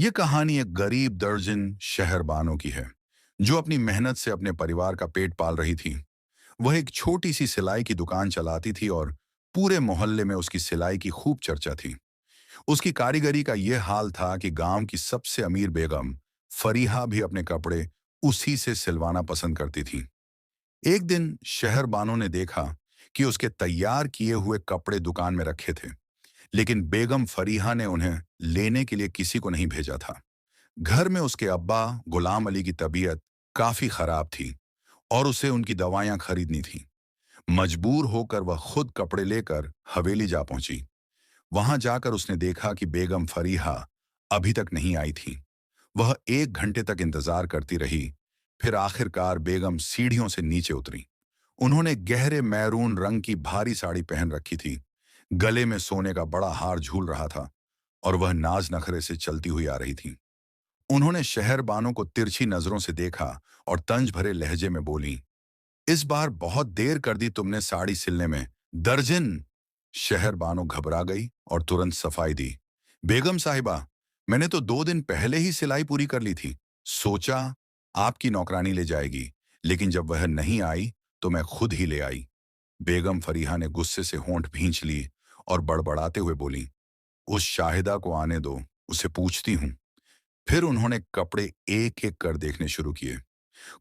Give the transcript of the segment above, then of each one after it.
ये कहानी एक गरीब दर्जन शहरबानों की है जो अपनी मेहनत से अपने परिवार का पेट पाल रही थी। वह एक छोटी सी सिलाई की दुकान चलाती थी और पूरे मोहल्ले में उसकी सिलाई की खूब चर्चा थी। उसकी कारीगरी का यह हाल था कि गांव की सबसे अमीर बेगम फरीहा भी अपने कपड़े उसी से सिलवाना पसंद करती थी। एक दिन शहरबानों ने देखा कि उसके तैयार किए हुए कपड़े दुकान में रखे थे, लेकिन बेगम फरीहा ने उन्हें लेने के लिए किसी को नहीं भेजा था। घर में उसके अब्बा गुलाम अली की तबीयत काफी खराब थी और उसे उनकी दवाइयां खरीदनी थी। मजबूर होकर वह खुद कपड़े लेकर हवेली जा पहुंची। वहां जाकर उसने देखा कि बेगम फरीहा अभी तक नहीं आई थी। वह 1 घंटे तक इंतजार करती रही। फिर आखिरकार बेगम सीढ़ियों से नीचे उतरी। उन्होंने गहरे मैरून रंग की भारी साड़ी पहन रखी थी। गले में सोने का बड़ा हार झूल रहा था और वह नाज नखरे से चलती हुई आ रही थी। उन्होंने शहरबानों को तिरछी नजरों से देखा और तंज भरे लहजे में बोली, इस बार बहुत देर कर दी तुमने साड़ी सिलने में, दर्जन। शहरबानो घबरा गई और तुरंत सफाई दी। बेगम साहिबा, मैंने तो 2 दिन पहले ही सिलाई पूरी कर ली थी। सोचा आपकी नौकरानी ले जाएगी, लेकिन जब वह नहीं आई तो मैं खुद ही ले आई। बेगम फरीहा ने गुस्से से होंठ भींच ली और बड़बड़ाते हुए बोली, उस शाहिदा को आने दो, उसे पूछती हूं। फिर उन्होंने कपड़े एक एक कर देखने शुरू किए।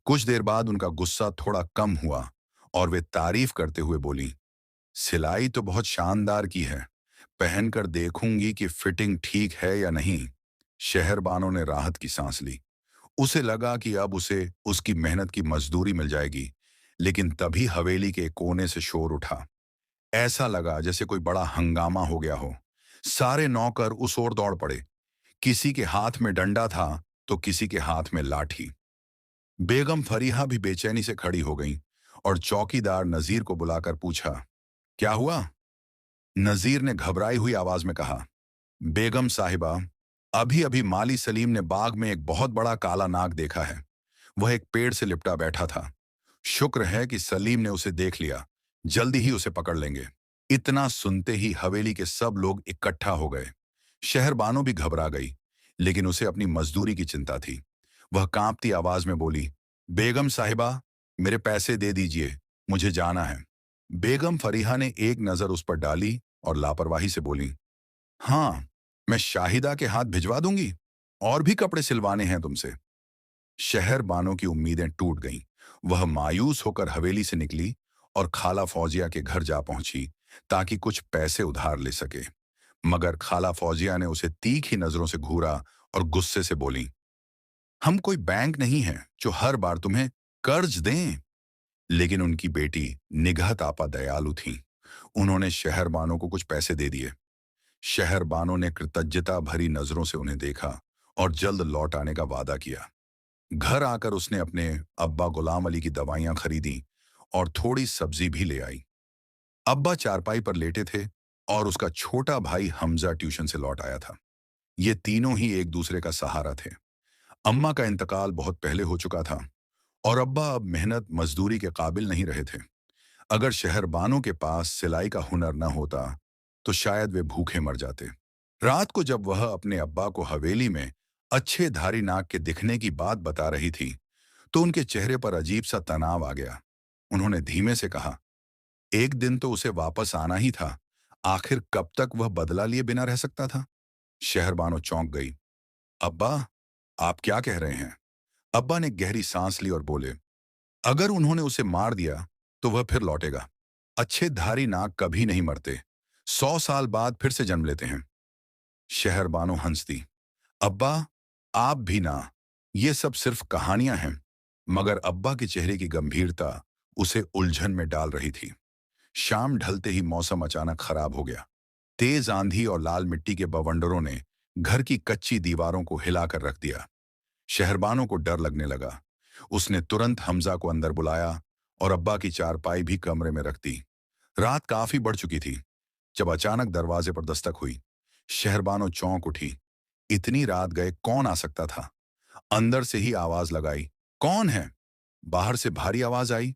कुछ देर बाद उनका गुस्सा थोड़ा कम हुआ और वे तारीफ करते हुए बोली, सिलाई तो बहुत शानदार की है, पहनकर देखूंगी कि फिटिंग ठीक है या नहीं। शहरबानों ने राहत की सांस ली। उसे लगा कि अब उसे उसकी मेहनत की मजदूरी मिल जाएगी। लेकिन तभी हवेली के एक कोने से शोर उठा। ऐसा लगा जैसे कोई बड़ा हंगामा हो गया हो। सारे नौकर उस ओर दौड़ पड़े। किसी के हाथ में डंडा था तो किसी के हाथ में लाठी। बेगम फरीहा भी बेचैनी से खड़ी हो गई और चौकीदार नजीर को बुलाकर पूछा, क्या हुआ? नजीर ने घबराई हुई आवाज में कहा, बेगम साहिबा, अभी अभी माली सलीम ने बाग में एक बहुत बड़ा काला नाग देखा है। वह एक पेड़ से लिपटा बैठा था। शुक्र है कि सलीम ने उसे देख लिया। जल्दी ही उसे पकड़ लेंगे। इतना सुनते ही हवेली के सब लोग इकट्ठा हो गए। शहरबानो भी घबरा गई, लेकिन उसे अपनी मजदूरी की चिंता थी। वह कांपती आवाज में बोली, बेगम साहिबा, मेरे पैसे दे दीजिए, मुझे जाना है। बेगम फरीहा ने एक नजर उस पर डाली और लापरवाही से बोली, हाँ, मैं शाहिदा के हाथ भिजवा दूंगी। और भी कपड़े सिलवाने हैं तुमसे। शहर बानो की उम्मीदें टूट गईं। वह मायूस होकर हवेली से निकली और खाला फौजिया के घर जा पहुंची ताकि कुछ पैसे उधार ले सके। मगर खाला फौजिया ने उसे तीखी नजरों से घूरा और गुस्से से बोली, हम कोई बैंक नहीं है जो हर बार तुम्हें कर्ज दें। लेकिन उनकी बेटी निगहत आपा दयालु थी। उन्होंने शहरबानों को कुछ पैसे दे दिए। शहरबानों ने कृतज्ञता भरी नजरों से उन्हें देखा और जल्द लौट आने का वादा किया। घर आकर उसने अपने अब्बा गुलाम अली की दवाइयां खरीदी और थोड़ी सब्जी भी ले आई। अब्बा चारपाई पर लेटे थे और उसका छोटा भाई हमजा ट्यूशन से लौट आया था। ये तीनों ही एक दूसरे का सहारा थे। अम्मा का इंतकाल बहुत पहले हो चुका था और अब्बा अब मेहनत मजदूरी के काबिल नहीं रहे थे। अगर शहरबानों के पास सिलाई का हुनर न होता तो शायद वे भूखे मर जाते। रात को जब वह अपने अब्बा को हवेली में अच्छे धारी नाक के दिखने की बात बता रही थी तो उनके चेहरे पर अजीब सा तनाव आ गया। उन्होंने धीमे से कहा, एक दिन तो उसे वापस आना ही था, आखिर कब तक वह बदला लिए बिना रह सकता था? शहरबानो चौंक गई। अब्बा, आप क्या कह रहे हैं? अब्बा ने गहरी सांस ली और बोले, अगर उन्होंने उसे मार दिया तो वह फिर लौटेगा। अच्छे धारी नाग कभी नहीं मरते, 100 साल बाद फिर से जन्म लेते हैं। शहरबानो हंस दी। अब्बा, आप भी ना, ये सब सिर्फ कहानियां हैं। मगर अब्बा के चेहरे की गंभीरता उसे उलझन में डाल रही थी। शाम ढलते ही मौसम अचानक खराब हो गया। तेज आंधी और लाल मिट्टी के बवंडरों ने घर की कच्ची दीवारों को हिलाकर रख दिया। शहरबानों को डर लगने लगा। उसने तुरंत हमजा को अंदर बुलाया और अब्बा की चारपाई भी कमरे में रख दी। रात काफी बढ़ चुकी थी जब अचानक दरवाजे पर दस्तक हुई। शहरबानो चौंक उठी। इतनी रात गए कौन आ सकता था? अंदर से ही आवाज लगाई, कौन है? बाहर से भारी आवाज आई,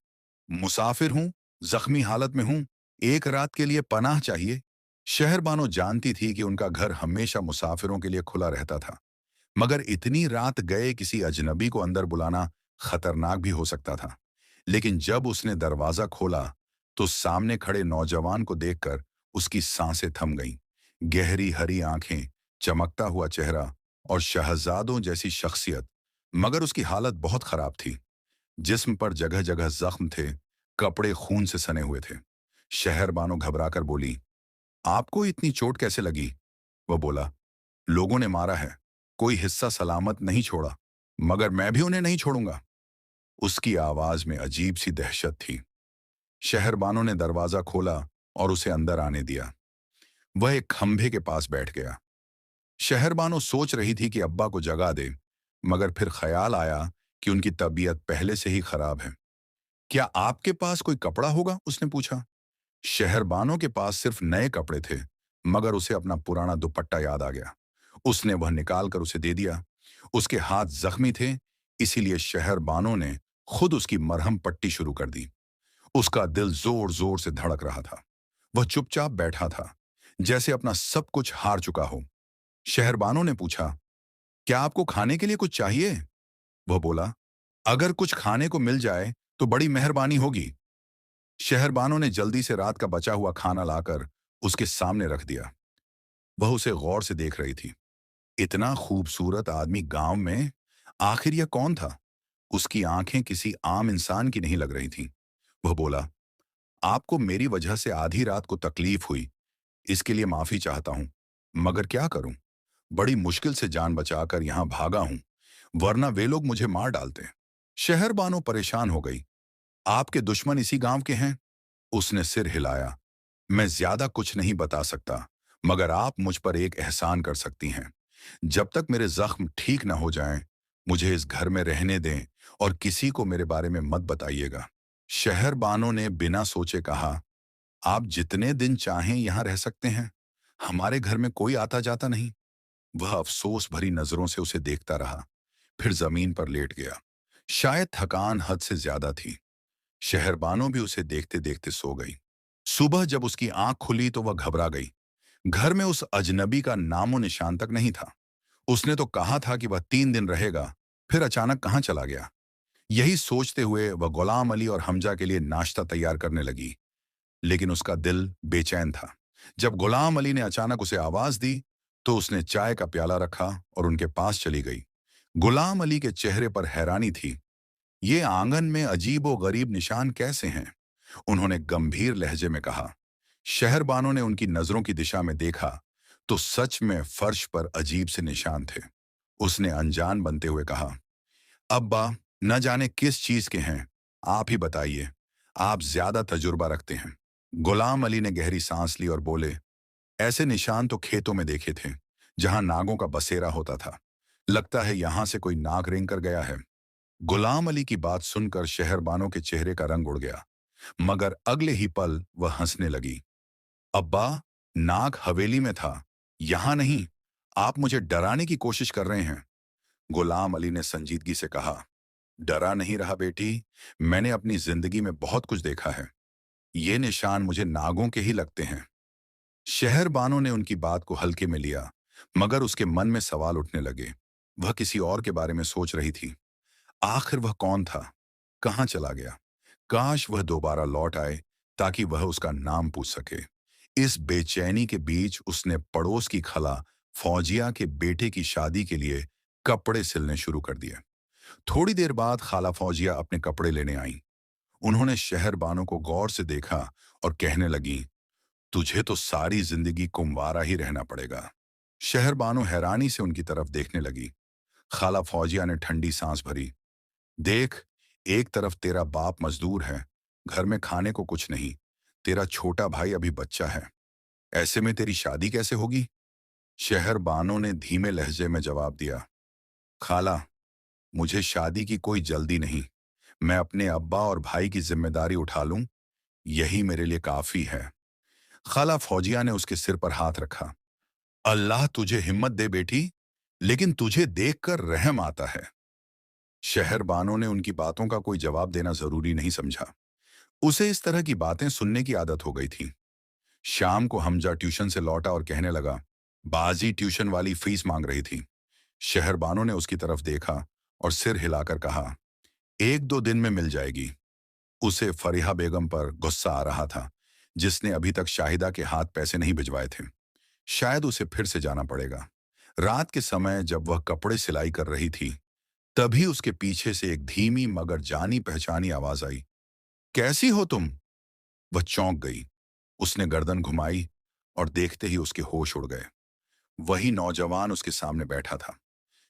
मुसाफिर हूं, जख्मी हालत में हूं, एक रात के लिए पनाह चाहिए। शहरबानो जानती थी कि उनका घर हमेशा मुसाफिरों के लिए खुला रहता था। मगर इतनी रात गए किसी अजनबी को अंदर बुलाना खतरनाक भी हो सकता था। लेकिन जब उसने दरवाजा खोला तो सामने खड़े नौजवान को देखकर उसकी सांसें थम गईं। गहरी हरी आंखें, चमकता हुआ चेहरा और शहजादों जैसी शख्सियत, मगर उसकी हालत बहुत खराब थी। जिस्म पर जगह जगह जख्म थे, कपड़े खून से सने हुए थे। शहरबानो घबराकर बोली, आपको इतनी चोट कैसे लगी? वह बोला, लोगों ने मारा है, कोई हिस्सा सलामत नहीं छोड़ा, मगर मैं भी उन्हें नहीं छोड़ूंगा। उसकी आवाज में अजीब सी दहशत थी। शहरबानो ने दरवाजा खोला और उसे अंदर आने दिया। वह एक खंभे के पास बैठ गया। शहरबानो सोच रही थी कि अब्बा को जगा दे, मगर फिर ख्याल आया कि उनकी तबीयत पहले से ही खराब है। क्या आपके पास कोई कपड़ा होगा? उसने पूछा। शहरबानो के पास सिर्फ नए कपड़े थे, मगर उसे अपना पुराना दुपट्टा याद आ गया। उसने वह निकाल कर उसे दे दिया। उसके हाथ जख्मी थे, इसीलिए शहरबानो ने खुद उसकी मरहम पट्टी शुरू कर दी। उसका दिल जोर जोर से धड़क रहा था। वह चुपचाप बैठा था, जैसे अपना सब कुछ हार चुका हो। शहरबानो ने पूछा, क्या आपको खाने के लिए कुछ चाहिए? वह बोला, अगर कुछ खाने को मिल जाए तो बड़ी मेहरबानी होगी। शहरबानो ने जल्दी से रात का बचा हुआ खाना लाकर उसके सामने रख दिया। वह उसे गौर से देख रही थी। इतना खूबसूरत आदमी गांव में, आखिर यह कौन था? उसकी आंखें किसी आम इंसान की नहीं लग रही थीं। वह बोला, आपको मेरी वजह से आधी रात को तकलीफ हुई, इसके लिए माफी चाहता हूं, मगर क्या करूं? बड़ी मुश्किल से जान बचाकर यहां भागा हूं, वरना वे लोग मुझे मार डालते। शहरबानो परेशान हो गई। आपके दुश्मन इसी गांव के हैं? उसने सिर हिलाया। मैं ज्यादा कुछ नहीं बता सकता, मगर आप मुझ पर एक एहसान कर सकती हैं। जब तक मेरे जख्म ठीक न हो जाएं, मुझे इस घर में रहने दें और किसी को मेरे बारे में मत बताइएगा। शहरबानो ने बिना सोचे कहा, आप जितने दिन चाहें यहां रह सकते हैं, हमारे घर में कोई आता जाता नहीं। वह अफसोस भरी नजरों से उसे देखता रहा, फिर जमीन पर लेट गया। शायद थकान हद से ज्यादा थी। शहरबानो भी उसे देखते देखते सो गई। सुबह जब उसकी आंख खुली तो वह घबरा गई। घर में उस अजनबी का नामो निशान तक नहीं था। उसने तो कहा था कि वह 3 दिन रहेगा, फिर अचानक कहाँ चला गया? यही सोचते हुए वह गुलाम अली और हमजा के लिए नाश्ता तैयार करने लगी, लेकिन उसका दिल बेचैन था। जब गुलाम अली ने अचानक उसे आवाज दी, तो उसने चाय का प्याला रखा और उनके पास चली गई। गुलाम अली के चेहरे पर हैरानी थी। ये आंगन में अजीबो गरीब निशान कैसे हैं? उन्होंने गंभीर लहजे में कहा। शहरबानो ने उनकी नजरों की दिशा में देखा, तो सच में फर्श पर अजीब से निशान थे। उसने अनजान बनते हुए कहा, अब्बा, न जाने किस चीज के हैं, आप ही बताइए, आप ज्यादा तजुर्बा रखते हैं। गुलाम अली ने गहरी सांस ली और बोले, ऐसे निशान तो खेतों में देखे थे, जहां नागों का बसेरा होता था। लगता है यहां से कोई नाग रेंग कर गया है। गुलाम अली की बात सुनकर शहरबानो के चेहरे का रंग उड़ गया, मगर अगले ही पल वह हंसने लगी। अब्बा, नाग हवेली में था, यहां नहीं। आप मुझे डराने की कोशिश कर रहे हैं। गुलाम अली ने संजीदगी से कहा, डरा नहीं रहा बेटी, मैंने अपनी जिंदगी में बहुत कुछ देखा है। ये निशान मुझे नागों के ही लगते हैं। शहरबानो ने उनकी बात को हल्के में लिया, मगर उसके मन में सवाल उठने लगे। वह किसी और के बारे में सोच रही थी। आखिर वह कौन था? कहाँ चला गया? काश वह दोबारा लौट आए, ताकि वह उसका नाम पूछ सके। इस बेचैनी के बीच उसने पड़ोस की खला फौजिया के बेटे की शादी के लिए कपड़े सिलने शुरू कर दिए। थोड़ी देर बाद खाला फौजिया अपने कपड़े लेने आईं। उन्होंने शहरबानो को गौर से देखा और कहने लगी, तुझे तो सारी जिंदगी कुंवारा ही रहना पड़ेगा। शहरबानो हैरानी से उनकी तरफ देखने लगी। खाला फौजिया ने ठंडी सांस भरी। देख, एक तरफ तेरा बाप मजदूर है, घर में खाने को कुछ नहीं, तेरा छोटा भाई अभी बच्चा है, ऐसे में तेरी शादी कैसे होगी? शहरबानो ने धीमे लहजे में जवाब दिया, खाला, मुझे शादी की कोई जल्दी नहीं। मैं अपने अब्बा और भाई की जिम्मेदारी उठा लूं, यही मेरे लिए काफी है। खाला फौजिया ने उसके सिर पर हाथ रखा। अल्लाह तुझे हिम्मत दे बेटी, लेकिन तुझे देखकर रहम आता है। शहरबानो ने उनकी बातों का कोई जवाब देना जरूरी नहीं समझा। उसे इस तरह की बातें सुनने की आदत हो गई थी। शाम को हमजा ट्यूशन से लौटा और कहने लगा, बाजी ट्यूशन वाली फीस मांग रही थी। शहरबानों ने उसकी तरफ देखा और सिर हिलाकर कहा, एक दो दिन में मिल जाएगी। उसे फरीहा बेगम पर गुस्सा आ रहा था, जिसने अभी तक शाहिदा के हाथ पैसे नहीं भिजवाए थे। शायद उसे फिर से जाना पड़ेगा। रात के समय जब वह कपड़े सिलाई कर रही थी, तभी उसके पीछे से एक धीमी मगर जानी पहचानी आवाज आई, कैसी हो तुम? वह चौंक गई। उसने गर्दन घुमाई और देखते ही उसके होश उड़ गए। वही नौजवान उसके सामने बैठा था।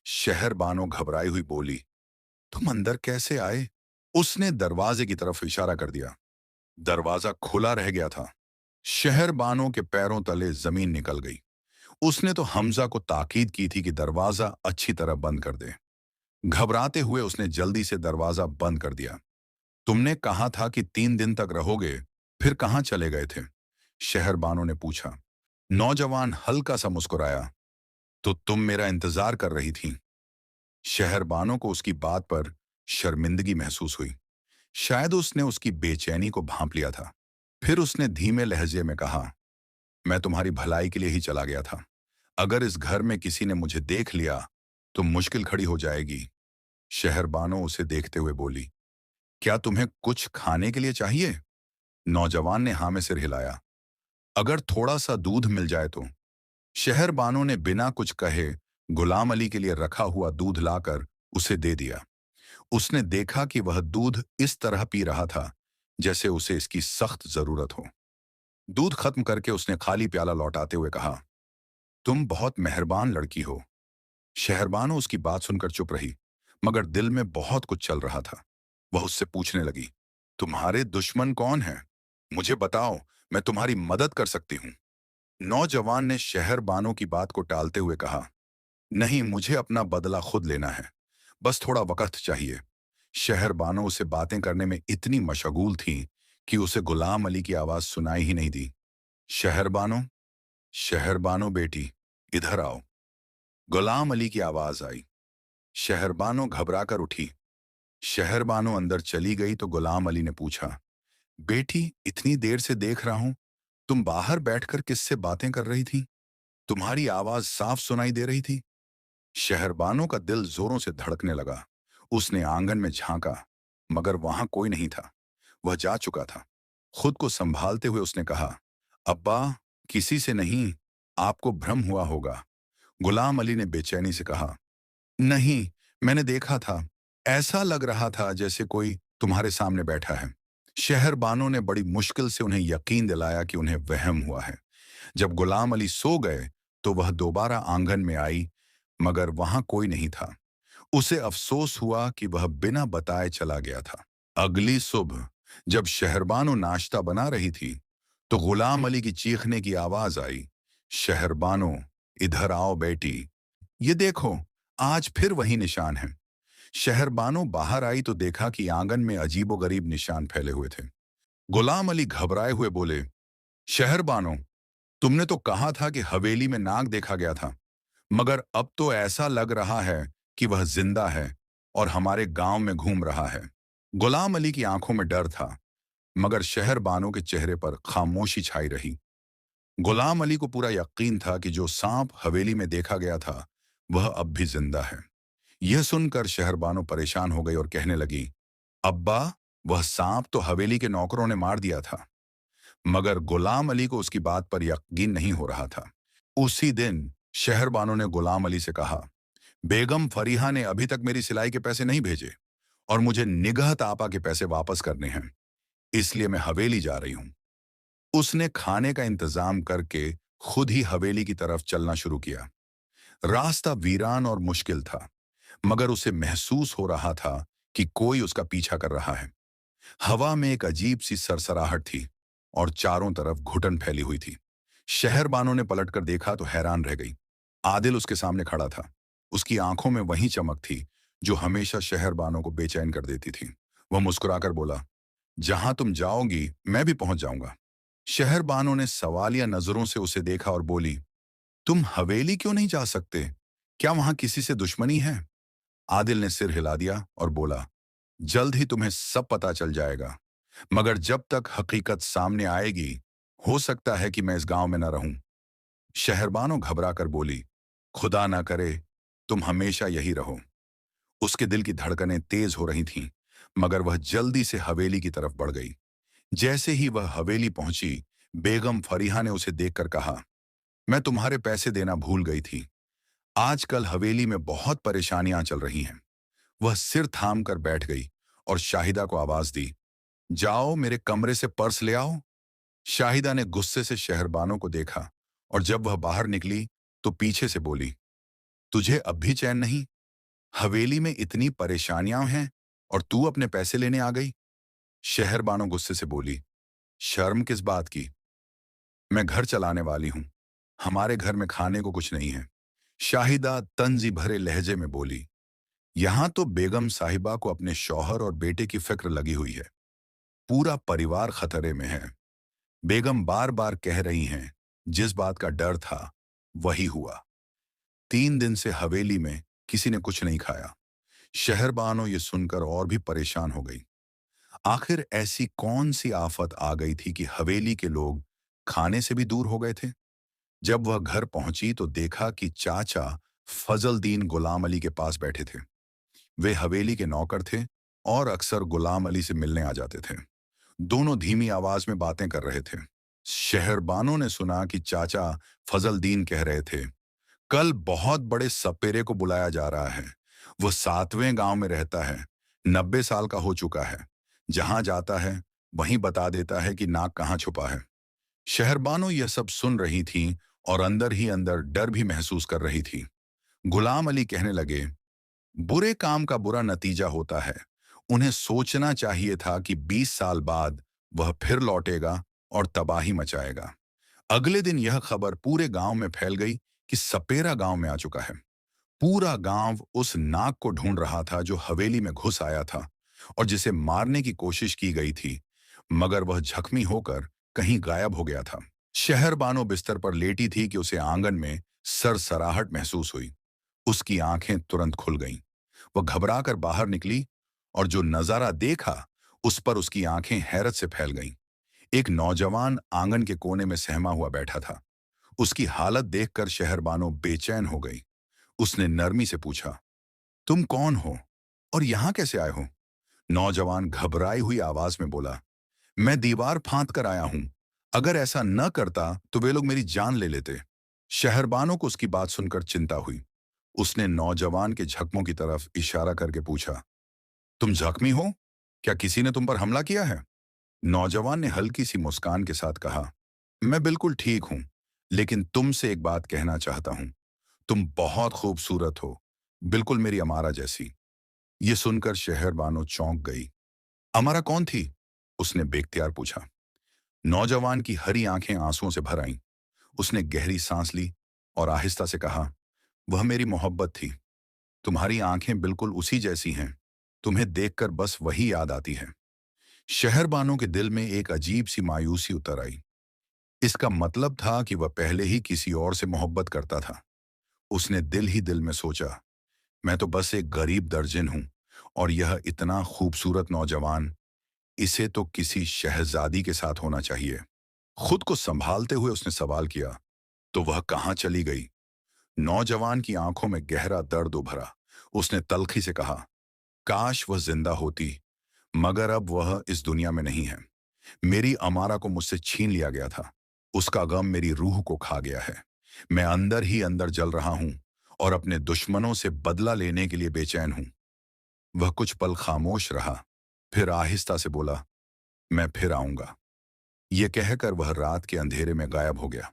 शहर बानो घबराई हुई बोली, तुम अंदर कैसे आए? उसने दरवाजे की तरफ इशारा कर दिया। दरवाजा खुला रह गया था। शहर बानो के पैरों तले जमीन निकल गई। उसने तो हमजा को ताकीद की थी कि दरवाजा अच्छी तरह बंद कर दे। घबराते हुए उसने जल्दी से दरवाजा बंद कर दिया। तुमने कहा था कि 3 दिन तक रहोगे, फिर कहाँ चले गए थे? शहर बानो ने पूछा। नौजवान हल्का सा मुस्कुराया, तो तुम मेरा इंतजार कर रही थी। शहर बानो को उसकी बात पर शर्मिंदगी महसूस हुई। शायद उसने उसकी बेचैनी को भांप लिया था। फिर उसने धीमे लहजे में कहा, मैं तुम्हारी भलाई के लिए ही चला गया था। अगर इस घर में किसी ने मुझे देख लिया तो मुश्किल खड़ी हो जाएगी। शहरबानो उसे देखते हुए बोली, क्या तुम्हें कुछ खाने के लिए चाहिए? नौजवान ने हाँ में सिर हिलाया। अगर थोड़ा सा दूध मिल जाए तो। शहरबानो ने बिना कुछ कहे गुलाम अली के लिए रखा हुआ दूध लाकर उसे दे दिया। उसने देखा कि वह दूध इस तरह पी रहा था जैसे उसे इसकी सख्त जरूरत हो। दूध खत्म करके उसने खाली प्याला लौटाते हुए कहा, तुम बहुत मेहरबान लड़की हो। शहरबानो उसकी बात सुनकर चुप रही, मगर दिल में बहुत कुछ चल रहा था। वह उससे पूछने लगी, तुम्हारे दुश्मन कौन हैं? मुझे बताओ, मैं तुम्हारी मदद कर सकती हूँ। नौजवान ने शहरबानो की बात को टालते हुए कहा, नहीं, मुझे अपना बदला खुद लेना है। बस थोड़ा वक्त चाहिए। शहरबानो उसे बातें करने में इतनी मशगूल थी कि उसे गुलाम अली की आवाज सुनाई ही नहीं दी। शहरबानो, शहरबानो बेटी, इधर आओ। गुलाम अली की आवाज आई। शहरबानो घबराकर उठी। शहरबानो अंदर चली गई तो गुलाम अली ने पूछा, बेटी, इतनी देर से देख रहा हूं, तुम बाहर बैठकर किससे बातें कर रही थी? तुम्हारी आवाज साफ सुनाई दे रही थी। शहरबानो का दिल जोरों से धड़कने लगा। उसने आंगन में झांका, मगर वहां कोई नहीं था। वह जा चुका था। खुद को संभालते हुए उसने कहा, अब्बा, किसी से नहीं, आपको भ्रम हुआ होगा। गुलाम अली ने बेचैनी से कहा, नहीं, मैंने देखा था। ऐसा लग रहा था जैसे कोई तुम्हारे सामने बैठा है। शहरबानों ने बड़ी मुश्किल से उन्हें यकीन दिलाया कि उन्हें वहम हुआ है। जब गुलाम अली सो गए तो वह दोबारा आंगन में आई, मगर वहां कोई नहीं था। उसे अफसोस हुआ कि वह बिना बताए चला गया था। अगली सुबह जब शहरबानो नाश्ता बना रही थी, तो गुलाम अली की चीखने की आवाज आई, शहरबानो, इधर आओ बेटी। ये देखो, आज फिर वही निशान है। शहरबानो बाहर आई तो देखा कि आंगन में अजीबोगरीब निशान फैले हुए थे। गुलाम अली घबराए हुए बोले, शहरबानो, तुमने तो कहा था कि हवेली में नाग देखा गया था, मगर अब तो ऐसा लग रहा है कि वह जिंदा है और हमारे गांव में घूम रहा है। गुलाम अली की आंखों में डर था, मगर शहरबानो के चेहरे पर खामोशी छाई रही। गुलाम अली को पूरा यकीन था कि जो सांप हवेली में देखा गया था, वह अब भी जिंदा है। यह सुनकर शहरबानो परेशान हो गई और कहने लगी, अब्बा, वह सांप तो हवेली के नौकरों ने मार दिया था। मगर गुलाम अली को उसकी बात पर यकीन नहीं हो रहा था। उसी दिन शहरबानो ने गुलाम अली से कहा, बेगम फरीहा ने अभी तक मेरी सिलाई के पैसे नहीं भेजे और मुझे निगहत आपा के पैसे वापस करने हैं, इसलिए मैं हवेली जा रही हूं। उसने खाने का इंतजाम करके खुद ही हवेली की तरफ चलना शुरू किया। रास्ता वीरान और मुश्किल था, मगर उसे महसूस हो रहा था कि कोई उसका पीछा कर रहा है। हवा में एक अजीब सी सरसराहट थी और चारों तरफ घुटन फैली हुई थी। शहरबानो ने पलटकर देखा तो हैरान रह गई। आदिल उसके सामने खड़ा था। उसकी आंखों में वही चमक थी जो हमेशा शहरबानो को बेचैन कर देती थी। वह मुस्कुराकर बोला, जहां तुम जाओगी मैं भी पहुंच जाऊंगा। शहरबानो ने सवालिया नजरों से उसे देखा और बोली, तुम हवेली क्यों नहीं जा सकते? क्या वहां किसी से दुश्मनी है? आदिल ने सिर हिला दिया और बोला, जल्द ही तुम्हें सब पता चल जाएगा, मगर जब तक हकीकत सामने आएगी, हो सकता है कि मैं इस गांव में न रहूं। शहरबानो घबरा कर बोली, खुदा ना करे, तुम हमेशा यही रहो। उसके दिल की धड़कनें तेज हो रही थीं, मगर वह जल्दी से हवेली की तरफ बढ़ गई। जैसे ही वह हवेली पहुंची, बेगम फरीहा ने उसे देखकर कहा, मैं तुम्हारे पैसे देना भूल गई थी। आजकल हवेली में बहुत परेशानियां चल रही हैं। वह सिर थाम कर बैठ गई और शाहिदा को आवाज दी, जाओ मेरे कमरे से पर्स ले आओ। शाहिदा ने गुस्से से शहरबानो को देखा और जब वह बाहर निकली तो पीछे से बोली, तुझे अब भी चैन नहीं? हवेली में इतनी परेशानियां हैं और तू अपने पैसे लेने आ गई? शहरबानो गुस्से से बोली, शर्म किस बात की? मैं घर चलाने वाली हूं। हमारे घर में खाने को कुछ नहीं है। शाहिदा तंजी भरे लहजे में बोली, यहां तो बेगम साहिबा को अपने शौहर और बेटे की फिक्र लगी हुई है। पूरा परिवार खतरे में है। बेगम बार बार कह रही हैं, जिस बात का डर था वही हुआ। 3 दिन से हवेली में किसी ने कुछ नहीं खाया। शहरबानो ये सुनकर और भी परेशान हो गई। आखिर ऐसी कौन सी आफत आ गई थी कि हवेली के लोग खाने से भी दूर हो गए थे? जब वह घर पहुंची तो देखा कि चाचा फजलदीन गुलाम अली के पास बैठे थे। वे हवेली के नौकर थे और अक्सर गुलाम अली से मिलने आ जाते थे। दोनों धीमी आवाज में बातें कर रहे थे। शहरबानो ने सुना कि चाचा फजलदीन कह रहे थे, कल बहुत बड़े सपेरे को बुलाया जा रहा है। वो 7वें गांव में रहता है। 90 साल का हो चुका है। जहां जाता है वहीं बता देता है कि नाक कहाँ छुपा है। शहरबानो यह सब सुन रही थीं और अंदर ही अंदर डर भी महसूस कर रही थी। गुलाम अली कहने लगे, बुरे काम का बुरा नतीजा होता है। उन्हें सोचना चाहिए था कि 20 साल बाद वह फिर लौटेगा और तबाही मचाएगा। अगले दिन यह खबर पूरे गांव में फैल गई कि सपेरा गांव में आ चुका है। पूरा गांव उस नाग को ढूंढ रहा था जो हवेली में घुस आया था और जिसे मारने की कोशिश की गई थी, मगर वह जख्मी होकर कहीं गायब हो गया था। शहरबानो बिस्तर पर लेटी थी कि उसे आंगन में सरसराहट महसूस हुई। उसकी आंखें तुरंत खुल गईं। वह घबराकर बाहर निकली और जो नजारा देखा उस पर उसकी आंखें हैरत से फैल गईं। एक नौजवान आंगन के कोने में सहमा हुआ बैठा था। उसकी हालत देखकर शहरबानो बेचैन हो गई। उसने नरमी से पूछा, तुम कौन हो और यहां कैसे आए हो? नौजवान घबराई हुई आवाज में बोला, मैं दीवार फांद कर आया हूं। अगर ऐसा न करता तो वे लोग मेरी जान ले लेते। शहरबानो को उसकी बात सुनकर चिंता हुई। उसने नौजवान के जख्मों की तरफ इशारा करके पूछा, तुम जख्मी हो? क्या किसी ने तुम पर हमला किया है? नौजवान ने हल्की सी मुस्कान के साथ कहा, मैं बिल्कुल ठीक हूं, लेकिन तुमसे एक बात कहना चाहता हूं। तुम बहुत खूबसूरत हो, बिल्कुल मेरी अमारा जैसी। ये सुनकर शहरबानो चौंक गई। अमारा कौन थी? उसने बेख्तियार पूछा। नौजवान की हरी आंखें आंसुओं से भर आईं। उसने गहरी सांस ली और आहिस्ता से कहा, वह मेरी मोहब्बत थी। तुम्हारी आंखें बिल्कुल उसी जैसी हैं। तुम्हें देखकर बस वही याद आती है। शहरबानो के दिल में एक अजीब सी मायूसी उतर आई। इसका मतलब था कि वह पहले ही किसी और से मोहब्बत करता था। उसने दिल ही दिल में सोचा, मैं तो बस एक गरीब दर्जिन हूं और यह इतना खूबसूरत नौजवान, इसे तो किसी शहजादी के साथ होना चाहिए। खुद को संभालते हुए उसने सवाल किया, तो वह कहां चली गई? नौजवान की आंखों में गहरा दर्द उभरा। उसने तल्खी से कहा, काश वह जिंदा होती, मगर अब वह इस दुनिया में नहीं है। मेरी अमारा को मुझसे छीन लिया गया था। उसका गम मेरी रूह को खा गया है। मैं अंदर ही अंदर जल रहा हूं और अपने दुश्मनों से बदला लेने के लिए बेचैन हूं। वह कुछ पल खामोश रहा, फिर आहिस्ता से बोला, मैं फिर आऊंगा। यह कहकर वह रात के अंधेरे में गायब हो गया।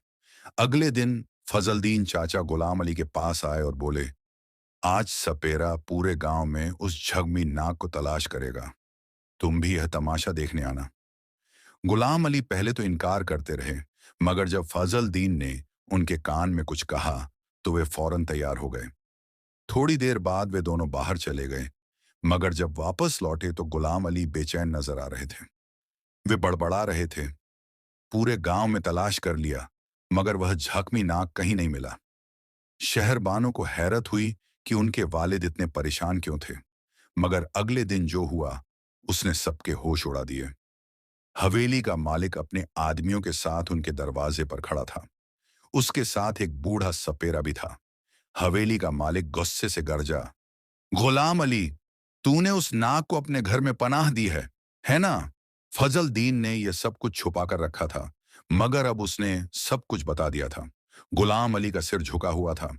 अगले दिन फजलदीन चाचा गुलाम अली के पास आए और बोले, आज सपेरा पूरे गांव में उस झगमी नाग को तलाश करेगा। तुम भी यह तमाशा देखने आना। गुलाम अली पहले तो इनकार करते रहे, मगर जब फजल दीन ने उनके कान में कुछ कहा तो वे फौरन तैयार हो गए। थोड़ी देर बाद वे दोनों बाहर चले गए, मगर जब वापस लौटे तो गुलाम अली बेचैन नजर आ रहे थे। वे बड़बड़ा रहे थे, पूरे गांव में तलाश कर लिया, मगर वह झकमी नाग कहीं नहीं मिला। शहरबानों को हैरत हुई कि उनके वालिद इतने परेशान क्यों थे, मगर अगले दिन जो हुआ उसने सबके होश उड़ा दिए। हवेली का मालिक अपने आदमियों के साथ उनके दरवाजे पर खड़ा था। उसके साथ एक बूढ़ा सपेरा भी था। हवेली का मालिक गुस्से से गरजा, गुलाम अली, तूने उस नाग को अपने घर में पनाह दी है ना? फजल दीन ने यह सब कुछ छुपा कर रखा था, मगर अब उसने सब कुछ बता दिया था। गुलाम अली का सिर झुका हुआ था।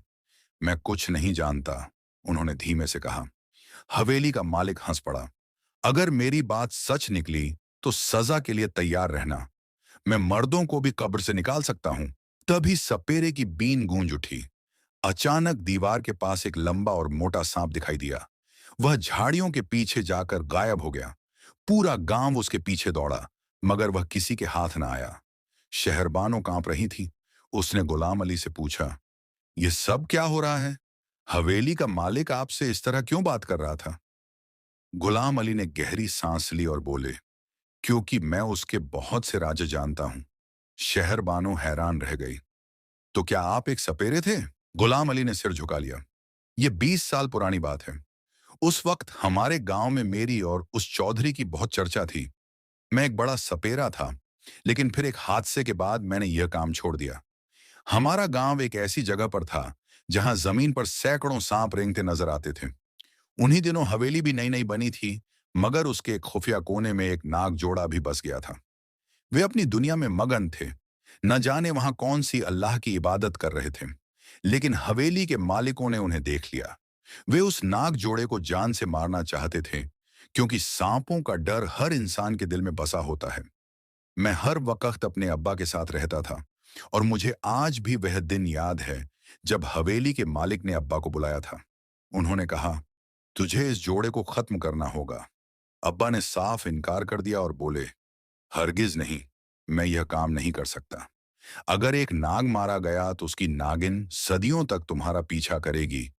मैं कुछ नहीं जानता, उन्होंने धीमे से कहा। हवेली का मालिक हंस पड़ा। अगर मेरी बात सच निकली तो सजा के लिए तैयार रहना। मैं मर्दों को भी कब्र से निकाल सकता हूं। तभी सपेरे की बीन गूंज उठी। अचानक दीवार के पास एक लंबा और मोटा सांप दिखाई दिया। वह झाड़ियों के पीछे जाकर गायब हो गया। पूरा गांव उसके पीछे दौड़ा, मगर वह किसी के हाथ न आया। शहरबानो कांप रही थी। उसने गुलाम अली से पूछा, यह सब क्या हो रहा है? हवेली का मालिक आपसे इस तरह क्यों बात कर रहा था? गुलाम अली ने गहरी सांस ली और बोले, क्योंकि मैं उसके बहुत से राज जानता हूं। शहरबानो हैरान रह गई। तो क्या आप एक सपेरे थे? गुलाम अली ने सिर झुका लिया। यह 20 साल पुरानी बात है। उस वक्त हमारे गांव में मेरी और उस चौधरी की बहुत चर्चा थी। मैं एक बड़ा सपेरा था, लेकिन फिर एक हादसे के बाद मैंने यह काम छोड़ दिया। हमारा गांव एक ऐसी जगह पर था जहां जमीन पर सैकड़ों सांप रेंगते नजर आते थे। उन्हीं दिनों हवेली भी नई नई बनी थी, मगर उसके एक खुफिया कोने में एक नाग जोड़ा भी बस गया था। वे अपनी दुनिया में मगन थे। न जाने वहां कौन सी अल्लाह की इबादत कर रहे थे, लेकिन हवेली के मालिकों ने उन्हें देख लिया। वे उस नाग जोड़े को जान से मारना चाहते थे, क्योंकि सांपों का डर हर इंसान के दिल में बसा होता है। मैं हर वक्त अपने अब्बा के साथ रहता था, और मुझे आज भी वह दिन याद है जब हवेली के मालिक ने अब्बा को बुलाया था। उन्होंने कहा, तुझे इस जोड़े को खत्म करना होगा। अब्बा ने साफ इनकार कर दिया और बोले, हरगिज नहीं, मैं यह काम नहीं कर सकता। अगर एक नाग मारा गया तो उसकी नागिन सदियों तक तुम्हारा पीछा करेगी,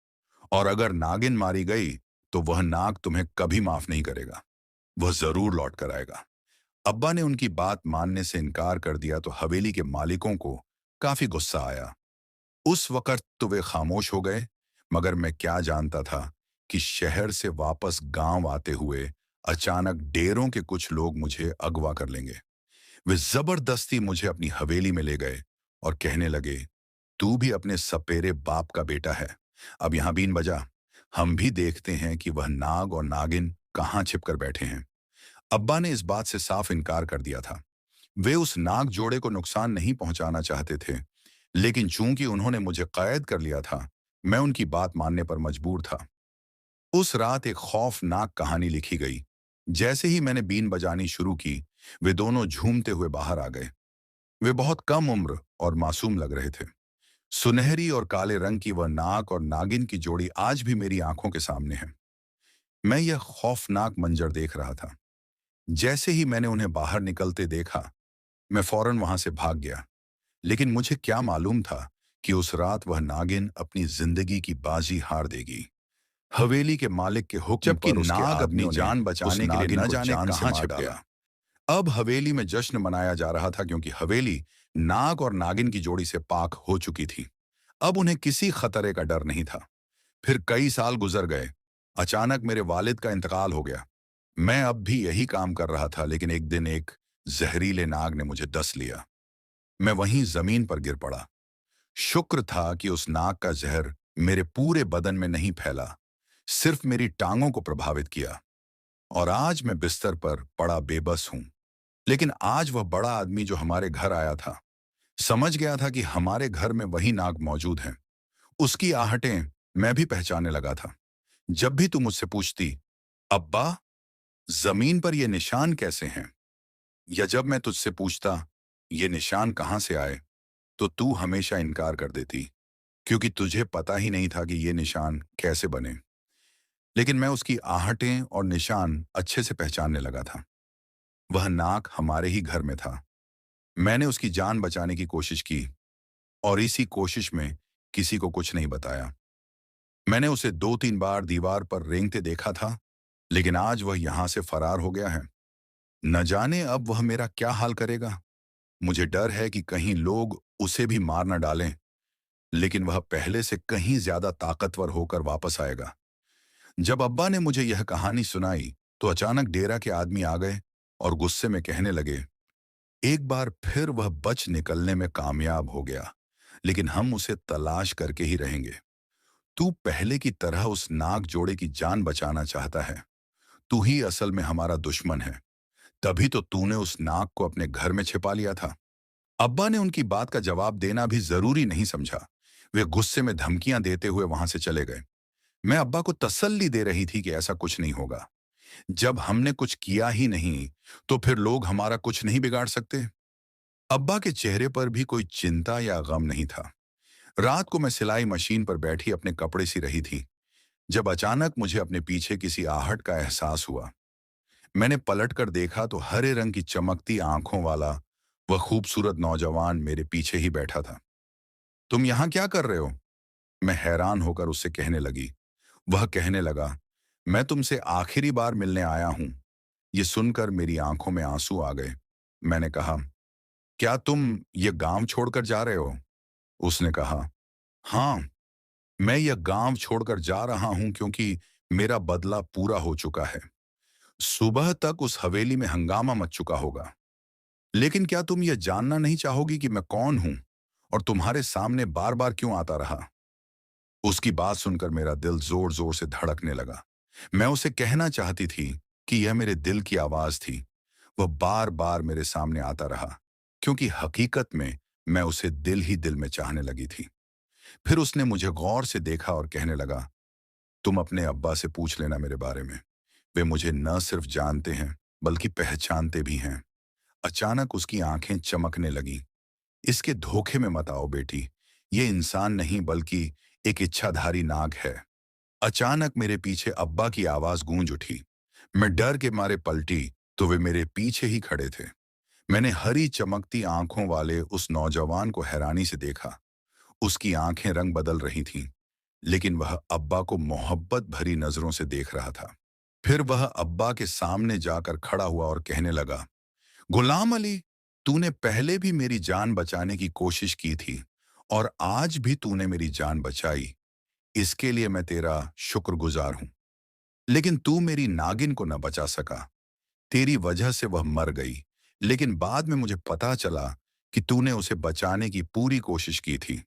और अगर नागिन मारी गई तो वह नाग तुम्हें कभी माफ नहीं करेगा। वह जरूर लौट कर आएगा। अब्बा ने उनकी बात मानने से इनकार कर दिया तो हवेली के मालिकों को काफी गुस्सा आया। उस वक्त तो वे खामोश हो गए, मगर मैं क्या जानता था कि शहर से वापस गांव आते हुए अचानक डेरों के कुछ लोग मुझे अगवा कर लेंगे। वे जबरदस्ती मुझे अपनी हवेली में ले गए और कहने लगे, तू भी अपने सपेरे बाप का बेटा है। अब यहां बीन बजा, हम भी देखते हैं कि वह नाग और नागिन कहां छिप कर बैठे हैं। अब्बा ने इस बात से साफ इनकार कर दिया था। वे उस नाग जोड़े को नुकसान नहीं पहुंचाना चाहते थे, लेकिन चूंकि उन्होंने मुझे कैद कर लिया था, मैं उनकी बात मानने पर मजबूर था। उस रात एक खौफनाक कहानी लिखी गई। जैसे ही मैंने बीन बजानी शुरू की, वे दोनों झूमते हुए बाहर आ गए। वे बहुत कम उम्र और मासूम लग रहे थे। सुनहरी और काले रंग की वह नाग और नागिन की जोड़ी आज भी मेरी आंखों के सामने है। मैं यह खौफनाक मंजर देख रहा था। जैसे ही मैंने उन्हें बाहर निकलते देखा, मैं फौरन वहां से भाग गया। लेकिन मुझे क्या मालूम था कि उस रात वह नागिन अपनी जिंदगी की बाजी हार देगी। हवेली के मालिक के हुक्म जबकि पर उसके नाग अपनी आदमियों ने जान उस बचाने के लिए नागिन न को जाने जान से कहां मार छिप डाला। गया। अब हवेली में जश्न मनाया जा रहा था, क्योंकि हवेली नाग और नागिन की जोड़ी से पाक हो चुकी थी। अब उन्हें किसी खतरे का डर नहीं था। फिर कई साल गुजर गए। अचानक मेरे वालिद का इंतकाल हो गया। मैं अब भी यही काम कर रहा था, लेकिन एक दिन एक जहरीले नाग ने मुझे डस लिया। मैं वहीं जमीन पर गिर पड़ा। शुक्र था कि उस नाग का जहर मेरे पूरे बदन में नहीं फैला, सिर्फ मेरी टांगों को प्रभावित किया। और आज मैं बिस्तर पर पड़ा बेबस हूं। लेकिन आज वह बड़ा आदमी जो हमारे घर आया था, समझ गया था कि हमारे घर में वही नाग मौजूद हैं। उसकी आहटें मैं भी पहचानने लगा था। जब भी तू मुझसे पूछती, अब्बा, जमीन पर ये निशान कैसे हैं, या जब मैं तुझसे पूछता, ये निशान कहां से आए, तो तू हमेशा इनकार कर देती, क्योंकि तुझे पता ही नहीं था कि ये निशान कैसे बने। लेकिन मैं उसकी आहटें और निशान अच्छे से पहचानने लगा था। वह नाग हमारे ही घर में था। मैंने उसकी जान बचाने की कोशिश की, और इसी कोशिश में किसी को कुछ नहीं बताया। मैंने उसे 2-3 बार दीवार पर रेंगते देखा था, लेकिन आज वह यहां से फरार हो गया है। न जाने अब वह मेरा क्या हाल करेगा। मुझे डर है कि कहीं लोग उसे भी मार न डालें, लेकिन वह पहले से कहीं ज्यादा ताकतवर होकर वापस आएगा। जब अब्बा ने मुझे यह कहानी सुनाई, तो अचानक डेरा के आदमी आ गए और गुस्से में कहने लगे, एक बार फिर वह बच निकलने में कामयाब हो गया, लेकिन हम उसे तलाश करके ही रहेंगे। तू पहले की तरह उस नाग जोड़े की जान बचाना चाहता है। तू ही असल में हमारा दुश्मन है। तभी तो तूने उस नाग को अपने घर में छिपा लिया था। अब्बा ने उनकी बात का जवाब देना भी जरूरी नहीं समझा। वे गुस्से में धमकियां देते हुए वहां से चले गए। मैं अब्बा को तसल्ली दे रही थी कि ऐसा कुछ नहीं होगा। जब हमने कुछ किया ही नहीं, तो फिर लोग हमारा कुछ नहीं बिगाड़ सकते। अब्बा के चेहरे पर भी कोई चिंता या गम नहीं था। रात को मैं सिलाई मशीन पर बैठी अपने कपड़े सी रही थी, जब अचानक मुझे अपने पीछे किसी आहट का एहसास हुआ। मैंने पलटकर देखा तो हरे रंग की चमकती आंखों वाला वह खूबसूरत नौजवान मेरे पीछे ही बैठा था। तुम यहां क्या कर रहे हो? मैं हैरान होकर उससे कहने लगी। वह कहने लगा, मैं तुमसे आखिरी बार मिलने आया हूं। ये सुनकर मेरी आंखों में आंसू आ गए। मैंने कहा, क्या तुम ये गांव छोड़कर जा रहे हो? उसने कहा, हाँ, मैं यह गांव छोड़कर जा रहा हूं क्योंकि मेरा बदला पूरा हो चुका है। सुबह तक उस हवेली में हंगामा मच चुका होगा। लेकिन क्या तुम यह जानना नहीं चाहोगी कि मैं कौन हूं और तुम्हारे सामने बार बार क्यों आता रहा? उसकी बात सुनकर मेरा दिल जोर जोर से धड़कने लगा। मैं उसे कहना चाहती थी कि यह मेरे दिल की आवाज थी। वह बार बार मेरे सामने आता रहा क्योंकि हकीकत में मैं उसे दिल ही दिल में चाहने लगी थी। फिर उसने मुझे गौर से देखा और कहने लगा, तुम अपने अब्बा से पूछ लेना मेरे बारे में। वे मुझे न सिर्फ जानते हैं बल्कि पहचानते भी हैं। अचानक उसकी आंखें चमकने लगीं। इसके धोखे में मत आओ बेटी। ये इंसान नहीं बल्कि एक इच्छाधारी नाग है। अचानक मेरे पीछे अब्बा की आवाज गूंज उठी। मैं डर के मारे पलटी तो वे मेरे पीछे ही खड़े थे। मैंने हरी चमकती आंखों वाले उस नौजवान को हैरानी से देखा। उसकी आंखें रंग बदल रही थीं, लेकिन वह अब्बा को मोहब्बत भरी नजरों से देख रहा था। फिर वह अब्बा के सामने जाकर खड़ा हुआ और कहने लगा, गुलाम अली, तूने पहले भी मेरी जान बचाने की कोशिश की थी और आज भी तूने मेरी जान बचाई। इसके लिए मैं तेरा शुक्रगुजार हूं। लेकिन तू मेरी नागिन को न बचा सका। तेरी वजह से वह मर गई। लेकिन बाद में मुझे पता चला कि तूने उसे बचाने की पूरी कोशिश की थी।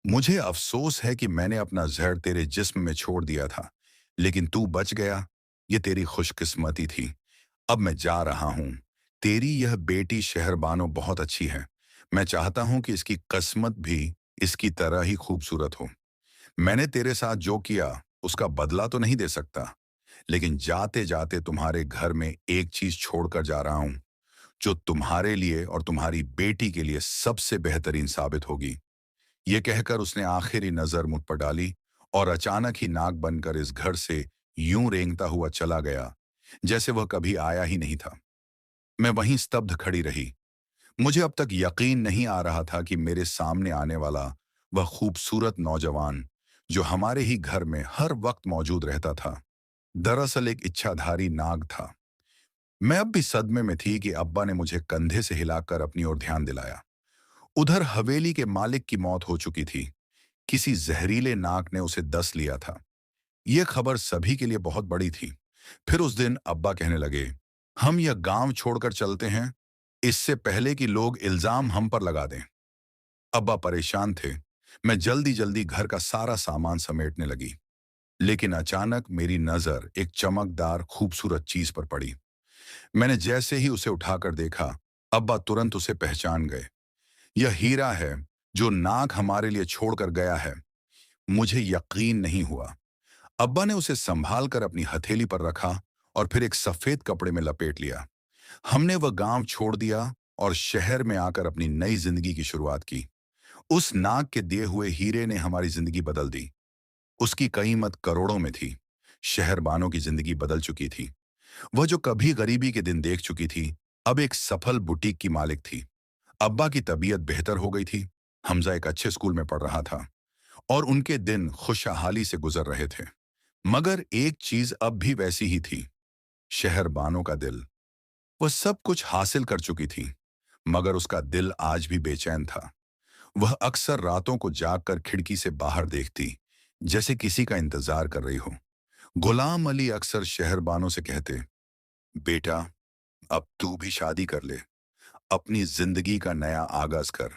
मुझे अफसोस है कि मैंने अपना जहर तेरे जिस्म में छोड़ दिया था, लेकिन तू बच गया। ये तेरी खुशकिस्मती थी। अब मैं जा रहा हूं। तेरी यह बेटी शहरबानो बहुत अच्छी है। मैं चाहता हूं कि इसकी किस्मत भी इसकी तरह ही खूबसूरत हो। मैंने तेरे साथ जो किया उसका बदला तो नहीं दे सकता, लेकिन जाते जाते तुम्हारे घर में एक चीज छोड़कर जा रहा हूं, जो तुम्हारे लिए और तुम्हारी बेटी के लिए सबसे बेहतरीन साबित होगी। ये कहकर उसने आखिरी नजर मुझ पर डाली और अचानक ही नाग बनकर इस घर से यूं रेंगता हुआ चला गया, जैसे वह कभी आया ही नहीं था। मैं वहीं स्तब्ध खड़ी रही। मुझे अब तक यकीन नहीं आ रहा था कि मेरे सामने आने वाला वह खूबसूरत नौजवान, जो हमारे ही घर में हर वक्त मौजूद रहता था, दरअसल एक इच्छाधारी नाग था। मैं अब भी सदमे में थी कि अब्बा ने मुझे कंधे से हिलाकर अपनी ओर ध्यान दिलाया। उधर हवेली के मालिक की मौत हो चुकी थी। किसी जहरीले नाग ने उसे डस लिया था। यह खबर सभी के लिए बहुत बड़ी थी। फिर उस दिन अब्बा कहने लगे, हम यह गांव छोड़कर चलते हैं, इससे पहले कि लोग इल्जाम हम पर लगा दें। अब्बा परेशान थे। मैं जल्दी जल्दी घर का सारा सामान समेटने लगी, लेकिन अचानक मेरी नजर एक चमकदार खूबसूरत चीज पर पड़ी। मैंने जैसे ही उसे उठाकर देखा, अब्बा तुरंत उसे पहचान गए। यह हीरा है जो नाग हमारे लिए छोड़कर गया है। मुझे यकीन नहीं हुआ। अब्बा ने उसे संभाल कर अपनी हथेली पर रखा और फिर एक सफेद कपड़े में लपेट लिया। हमने वह गांव छोड़ दिया और शहर में आकर अपनी नई जिंदगी की शुरुआत की। उस नाग के दिए हुए हीरे ने हमारी जिंदगी बदल दी। उसकी कीमत करोड़ों में थी। शहरबानों की जिंदगी बदल चुकी थी। वह जो कभी गरीबी के दिन देख चुकी थी, अब एक सफल बुटीक की मालिक थी। अब्बा की तबीयत बेहतर हो गई थी। हमजा एक अच्छे स्कूल में पढ़ रहा था और उनके दिन खुशहाली से गुजर रहे थे। मगर एक चीज अब भी वैसी ही थी, शहरबानों का दिल। वह सब कुछ हासिल कर चुकी थी, मगर उसका दिल आज भी बेचैन था। वह अक्सर रातों को जागकर खिड़की से बाहर देखती, जैसे किसी का इंतजार कर रही हो। गुलाम अली अक्सर शहरबानों से कहते, बेटा, अब तू भी शादी कर ले, अपनी जिंदगी का नया आगाज कर।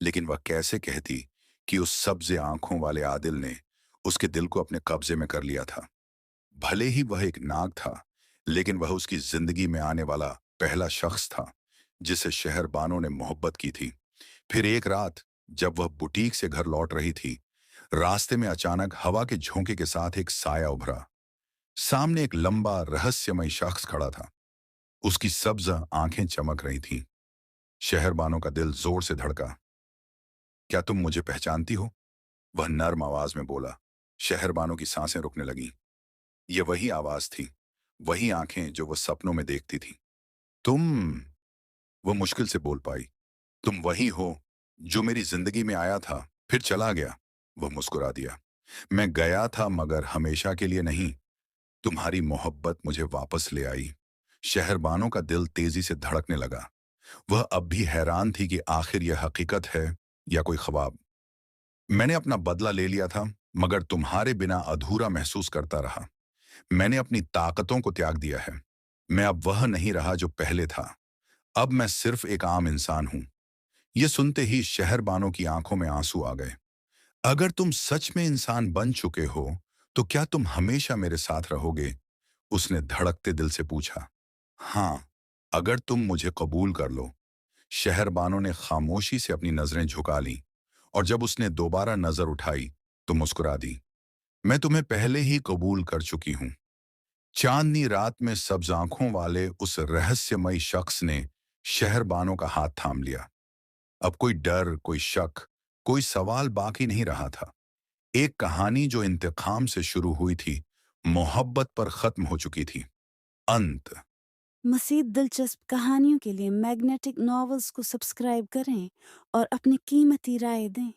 लेकिन वह कैसे कहती कि उस सब्ज आंखों वाले आदिल ने उसके दिल को अपने कब्जे में कर लिया था। भले ही वह एक नाग था, लेकिन वह उसकी जिंदगी में आने वाला पहला शख्स था जिसे शहरबानो ने मोहब्बत की थी। फिर एक रात जब वह बुटीक से घर लौट रही थी, रास्ते में अचानक हवा के झोंके के साथ एक साया उभरा। सामने एक लंबा रहस्यमय शख्स खड़ा था। उसकी सब्ज आंखें चमक रही थीं। शहरबानो का दिल जोर से धड़का। क्या तुम मुझे पहचानती हो? वह नर्म आवाज में बोला। शहरबानो की सांसें रुकने लगीं। ये वही आवाज थी, वही आंखें जो वह सपनों में देखती थी। तुम, वो मुश्किल से बोल पाई। तुम वही हो जो मेरी जिंदगी में आया था, फिर चला गया। वह मुस्कुरा दिया। मैं गया था मगर हमेशा के लिए नहीं। तुम्हारी मोहब्बत मुझे वापस ले आई। शहरबानो का दिल तेजी से धड़कने लगा। वह अब भी हैरान थी कि आखिर यह हकीकत है या कोई ख्वाब। मैंने अपना बदला ले लिया था, मगर तुम्हारे बिना अधूरा महसूस करता रहा। मैंने अपनी ताकतों को त्याग दिया है। मैं अब वह नहीं रहा जो पहले था। अब मैं सिर्फ एक आम इंसान हूं। यह सुनते ही शहरबानो की आंखों में आंसू आ गए। अगर तुम सच में इंसान बन चुके हो, तो क्या तुम हमेशा मेरे साथ रहोगे? उसने धड़कते दिल से पूछा। हाँ, अगर तुम मुझे कबूल कर लो। शहरबानो ने खामोशी से अपनी नजरें झुका लीं, और जब उसने दोबारा नजर उठाई तो मुस्कुरा दी। मैं तुम्हें पहले ही कबूल कर चुकी हूं। चांदनी रात में सब्ज आंखों वाले उस रहस्यमयी शख्स ने शहरबानो का हाथ थाम लिया। अब कोई डर, कोई शक, कोई सवाल बाकी नहीं रहा था। एक कहानी जो इंतकाम से शुरू हुई थी, मोहब्बत पर खत्म हो चुकी थी। अंत। मज़ीद दिलचस्प कहानियों के लिए मैग्नेटिक नॉवेल्स को सब्सक्राइब करें और अपनी कीमती राय दें।